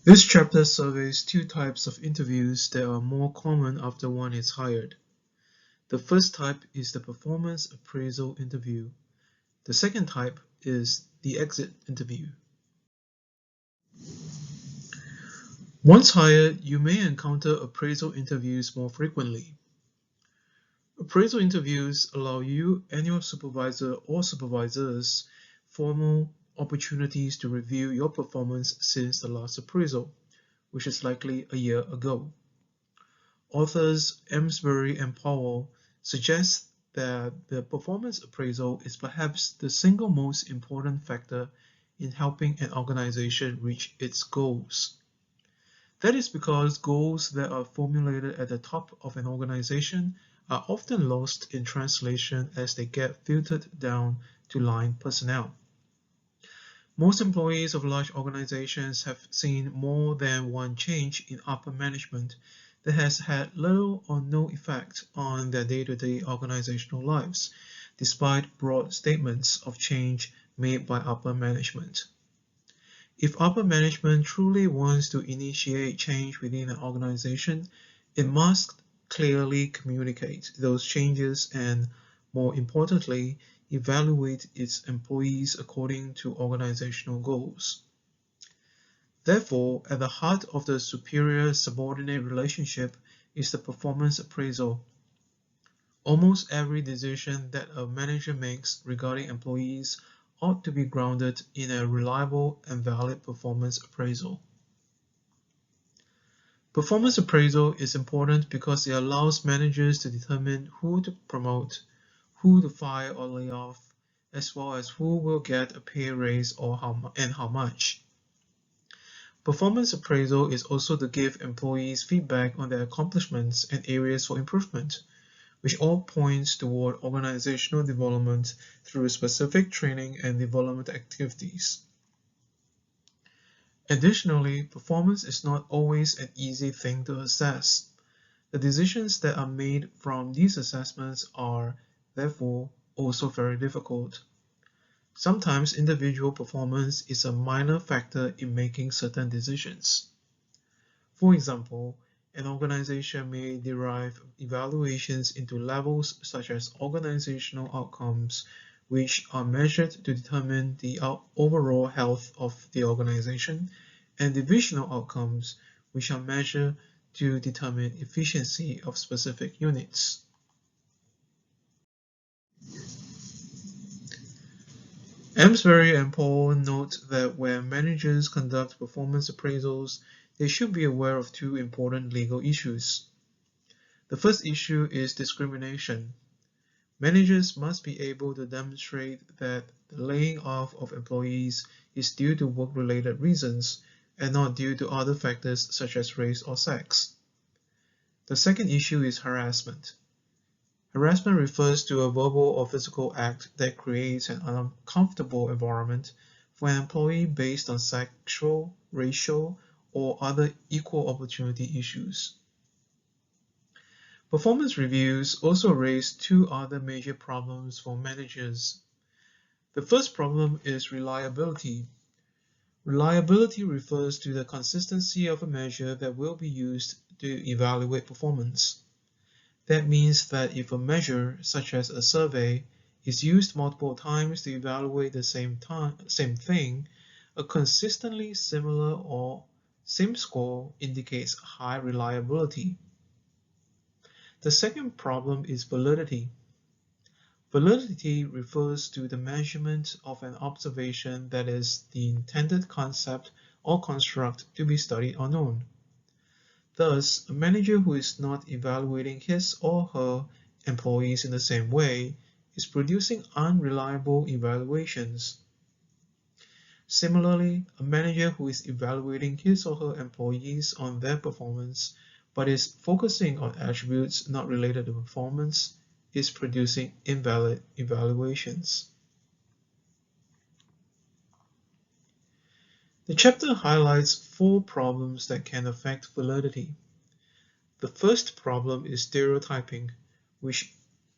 This chapter surveys two types of interviews that are more common after one is hired. The first type is the performance appraisal interview. The second type is the exit interview. Once hired, you may encounter appraisal interviews more frequently. Appraisal interviews allow you and your supervisor or supervisors formal opportunities to review your performance since the last appraisal, which is likely a year ago. Authors Amesbury and Powell suggest that the performance appraisal is perhaps the single most important factor in helping an organization reach its goals. That is because goals that are formulated at the top of an organization are often lost in translation as they get filtered down to line personnel. Most employees of large organizations have seen more than one change in upper management that has had little or no effect on their day-to-day organizational lives, despite broad statements of change made by upper management. If upper management truly wants to initiate change within an organization, it must clearly communicate those changes and, more importantly, evaluate its employees according to organizational goals. Therefore, at the heart of the superior-subordinate relationship is the performance appraisal. Almost every decision that a manager makes regarding employees ought to be grounded in a reliable and valid performance appraisal. Performance appraisal is important because it allows managers to determine who to promote, who to fire or lay off, as well as who will get a pay raise and how much. Performance appraisal is also to give employees feedback on their accomplishments and areas for improvement, which all points toward organizational development through specific training and development activities. Additionally, performance is not always an easy thing to assess. The decisions that are made from these assessments are, therefore, also very difficult. Sometimes individual performance is a minor factor in making certain decisions. For example, an organization may derive evaluations into levels such as organizational outcomes, which are measured to determine the overall health of the organization, and divisional outcomes, which are measured to determine efficiency of specific units. Amesbury and Paul note that when managers conduct performance appraisals, they should be aware of two important legal issues. The first issue is discrimination. Managers must be able to demonstrate that the laying off of employees is due to work-related reasons and not due to other factors such as race or sex. The second issue is harassment. Harassment refers to a verbal or physical act that creates an uncomfortable environment for an employee based on sexual, racial, or other equal opportunity issues. Performance reviews also raise two other major problems for managers. The first problem is reliability. Reliability refers to the consistency of a measure that will be used to evaluate performance. That means that if a measure, such as a survey, is used multiple times to evaluate the same thing, a consistently similar or same score indicates high reliability. The second problem is validity. Validity refers to the measurement of an observation that is the intended concept or construct to be studied or known. Thus, a manager who is not evaluating his or her employees in the same way is producing unreliable evaluations. Similarly, a manager who is evaluating his or her employees on their performance but is focusing on attributes not related to performance is producing invalid evaluations. The chapter highlights four problems that can affect validity. The first problem is stereotyping, which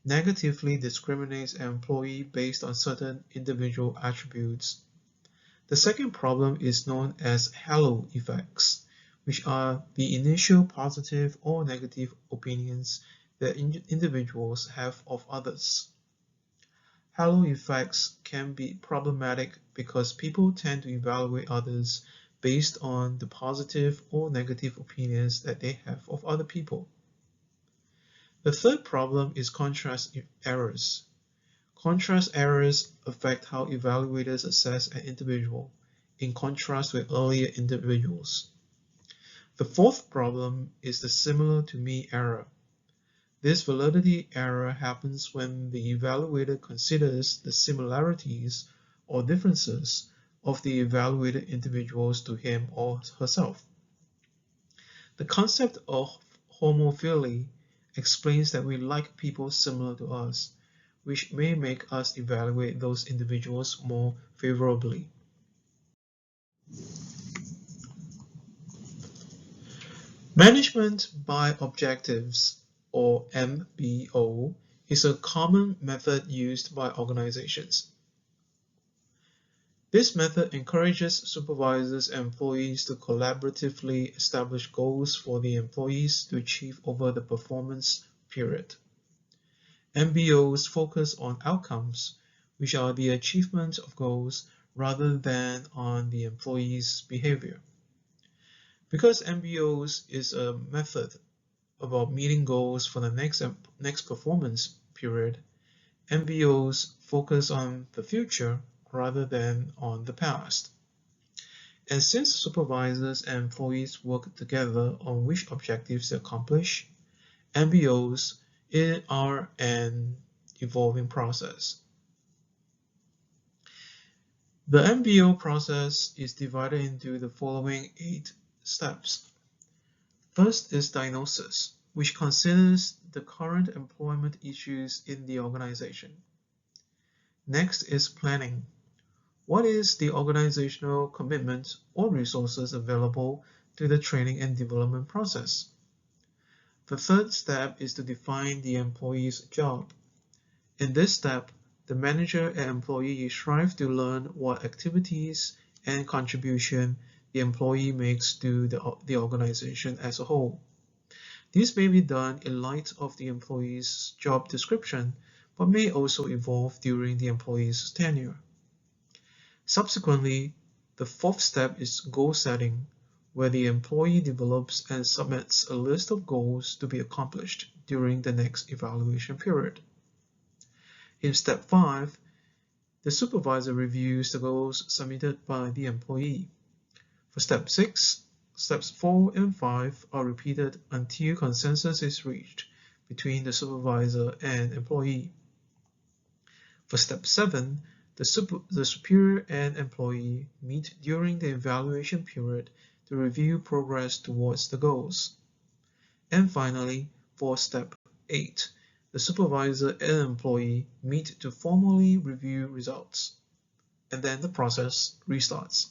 negatively discriminates an employee based on certain individual attributes. The second problem is known as halo effects, which are the initial positive or negative opinions that individuals have of others. Halo effects can be problematic because people tend to evaluate others based on the positive or negative opinions that they have of other people. The third problem is contrast errors. Contrast errors affect how evaluators assess an individual, in contrast with earlier individuals. The fourth problem is the similar to me error. This validity error happens when the evaluator considers the similarities or differences of the evaluated individuals to him or herself. The concept of homophily explains that we like people similar to us, which may make us evaluate those individuals more favorably. Management by objectives, or MBO, is a common method used by organizations. This method encourages supervisors and employees to collaboratively establish goals for the employees to achieve over the performance period. MBOs focus on outcomes, which are the achievement of goals rather than on the employee's behavior. Because MBOs is a method about meeting goals for the next performance period, MBOs focus on the future rather than on the past. And since supervisors and employees work together on which objectives to accomplish, MBOs are an evolving process. The MBO process is divided into the following 8 steps. First is diagnosis, which considers the current employment issues in the organization. Next is planning. What is the organizational commitment or resources available to the training and development process? The third step is to define the employee's job. In this step, the manager and employee strive to learn what activities and contribution the employee makes to the organization as a whole. This may be done in light of the employee's job description, but may also evolve during the employee's tenure. Subsequently, the fourth step is goal setting, where the employee develops and submits a list of goals to be accomplished during the next evaluation period. In step 5, the supervisor reviews the goals submitted by the employee. For step 6, steps 4 and 5 are repeated until consensus is reached between the supervisor and employee. For step 7, the superior and employee meet during the evaluation period to review progress towards the goals. And finally, for step 8, the supervisor and employee meet to formally review results, and then the process restarts.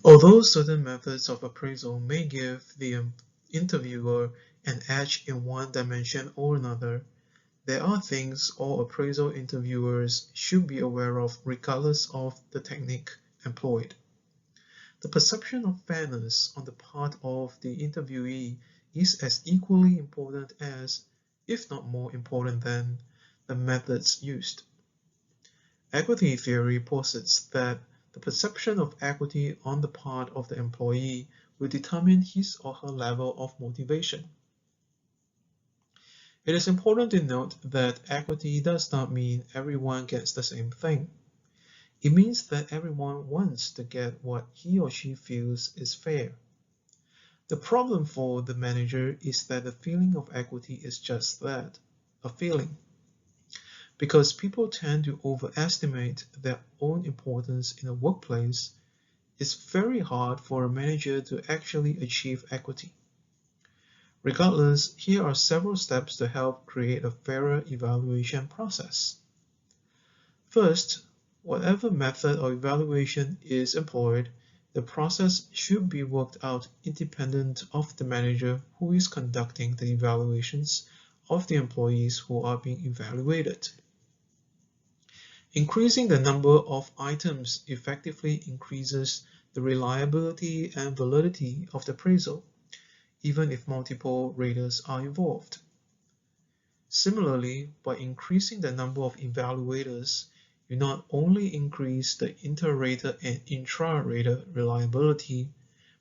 Although certain methods of appraisal may give the interviewer an edge in one dimension or another, there are things all appraisal interviewers should be aware of regardless of the technique employed. The perception of fairness on the part of the interviewee is as equally important as, if not more important than, the methods used. Equity theory posits that the perception of equity on the part of the employee will determine his or her level of motivation. It is important to note that equity does not mean everyone gets the same thing. It means that everyone wants to get what he or she feels is fair. The problem for the manager is that the feeling of equity is just that, a feeling. Because people tend to overestimate their own importance in a workplace, it's very hard for a manager to actually achieve equity. Regardless, here are several steps to help create a fairer evaluation process. First, whatever method or evaluation is employed, the process should be worked out independent of the manager who is conducting the evaluations of the employees who are being evaluated. Increasing the number of items effectively increases the reliability and validity of the appraisal, even if multiple raters are involved. Similarly, by increasing the number of evaluators, you not only increase the inter-rater and intra-rater reliability,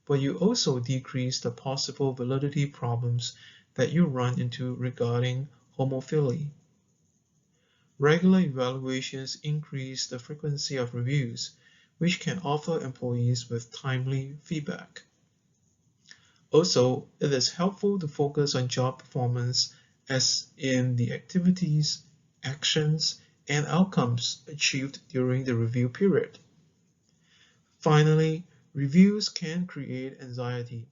but you also decrease the possible validity problems that you run into regarding homophily. Regular evaluations increase the frequency of reviews, which can offer employees with timely feedback. Also, it is helpful to focus on job performance as in the activities, actions, and outcomes achieved during the review period. Finally, reviews can create anxiety.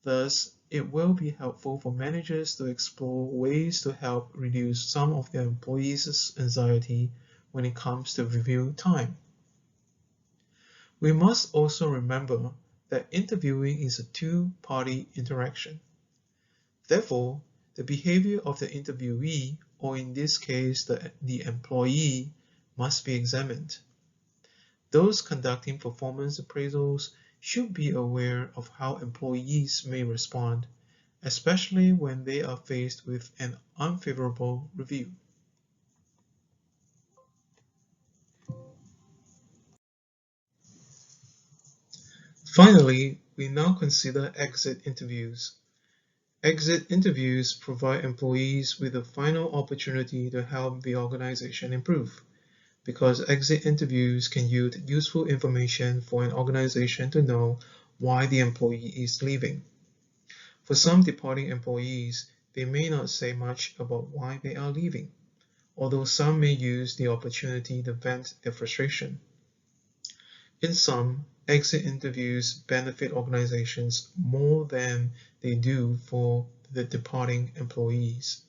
Thus, it will be helpful for managers to explore ways to help reduce some of their employees' anxiety when it comes to review time. We must also remember that interviewing is a two-party interaction. Therefore, the behavior of the interviewee, or in this case the employee, must be examined. Those conducting performance appraisals should be aware of how employees may respond, especially when they are faced with an unfavorable review. Finally, we now consider exit interviews. Exit interviews provide employees with a final opportunity to help the organization improve, because exit interviews can yield useful information for an organization to know why the employee is leaving. For some departing employees, they may not say much about why they are leaving, although some may use the opportunity to vent their frustration. In sum, exit interviews benefit organizations more than they do for the departing employees.